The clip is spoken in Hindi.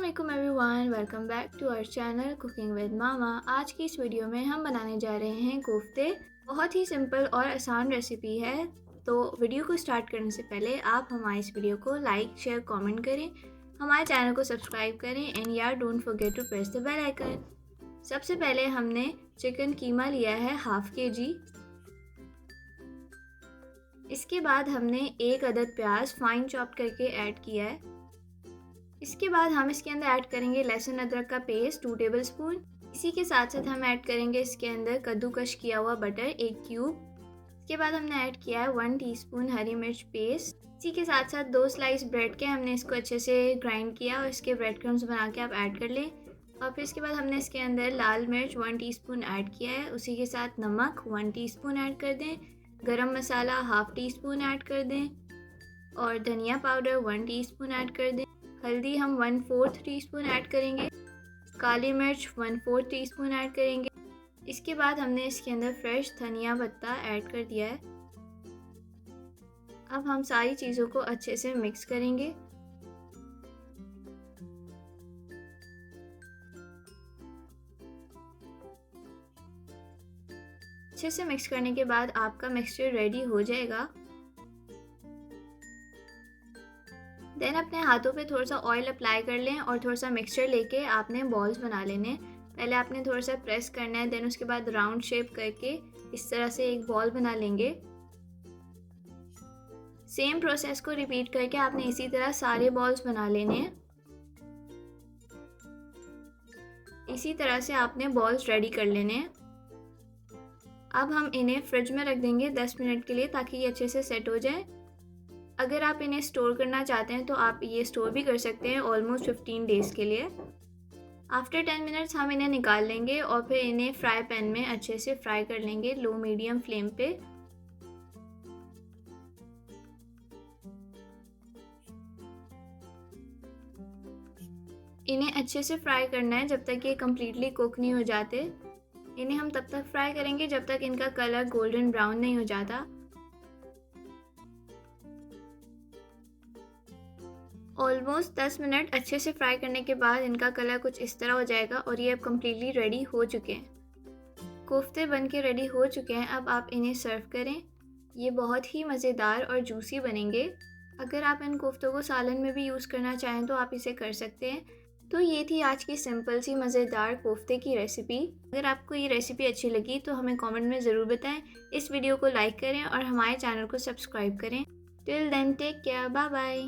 अस्सलामुअलैकुम everyone, welcome back to our channel cooking with mama. आज की इस वीडियो में हम बनाने जा रहे हैं कोफ्ते। बहुत ही सिंपल और आसान रेसिपी है। तो वीडियो को स्टार्ट करने से पहले आप हमारे इस वीडियो को लाइक शेयर कमेंट करें, हमारे चैनल को सब्सक्राइब करें एंड यार don't forget to press the bell icon. सबसे पहले हमने चिकन कीमा लिया है हाफ kg। इसके बाद हमने 1 अदद प्याज फाइन चॉप करके ऐड किया है। इसके बाद हम इसके अंदर ऐड करेंगे लहसुन अदरक का पेस्ट 2 टेबलस्पून। इसी के साथ साथ हम ऐड करेंगे इसके अंदर कद्दूकश किया हुआ बटर 1 क्यूब। इसके बाद हमने ऐड किया है 1 टीस्पून हरी मिर्च पेस्ट। इसी के साथ साथ 2 स्लाइस ब्रेड के हमने इसको अच्छे से ग्राइंड किया और इसके ब्रेड क्रम्स बना के आप ऐड कर लें। और फिर इसके बाद हमने इसके अंदर लाल मिर्च 1 टीस्पून ऐड किया है। उसी के साथ नमक 1 टीस्पून ऐड कर दें, गरम मसाला हाफ टीस्पून ऐड कर दें और धनिया पाउडर 1 टीस्पून ऐड कर दें। हल्दी हम 1/4 टीस्पून ऐड करेंगे, काली मिर्च 1/4 टीस्पून ऐड करेंगे। इसके बाद हमने इसके अंदर फ्रेश धनिया पत्ता ऐड कर दिया है। अब हम सारी चीज़ों को अच्छे से मिक्स करेंगे। अच्छे से मिक्स करने के बाद आपका मिक्सचर रेडी हो जाएगा। देन अपने हाथों पे थोड़ा सा ऑयल अप्लाई कर लें और थोड़ा सा मिक्सचर लेके आपने बॉल्स बना लेने। पहले आपने थोड़ा सा प्रेस करना है, देन उसके बाद राउंड शेप करके इस तरह से एक बॉल बना लेंगे। सेम प्रोसेस को रिपीट करके आपने इसी तरह सारे बॉल्स बना लेने हैं। इसी तरह से आपने बॉल्स रेडी कर लेने हैं। अब हम इन्हें फ्रिज में रख देंगे 10 मिनट के लिए ताकि ये अच्छे से सेट हो जाए। अगर आप इन्हें स्टोर करना चाहते हैं तो आप ये स्टोर भी कर सकते हैं ऑलमोस्ट 15 डेज़ के लिए। आफ्टर 10 मिनट्स हम इन्हें निकाल लेंगे और फिर इन्हें फ्राई पैन में अच्छे से फ्राई कर लेंगे लो मीडियम फ्लेम पे। इन्हें अच्छे से फ्राई करना है जब तक ये कम्प्लीटली कुक नहीं हो जाते। इन्हें हम तब तक फ्राई करेंगे जब तक इनका कलर गोल्डन ब्राउन नहीं हो जाता। ऑलमोस्ट 10 मिनट अच्छे से फ्राई करने के बाद इनका कलर कुछ इस तरह हो जाएगा और ये अब कम्प्लीटली रेडी हो चुके हैं। कोफ्ते बन के रेडी हो चुके हैं। अब आप इन्हें सर्व करें। ये बहुत ही मज़ेदार और जूसी बनेंगे। अगर आप इन कोफ्तों को सालन में भी यूज़ करना चाहें तो आप इसे कर सकते हैं। तो ये थी आज की सिंपल सी मज़ेदार कोफ्ते की रेसिपी। अगर आपको ये रेसिपी अच्छी लगी तो हमें कमेंट में ज़रूर बताएं। इस वीडियो को लाइक करें और हमारे चैनल को सब्सक्राइब करें। Till then take care, bye bye.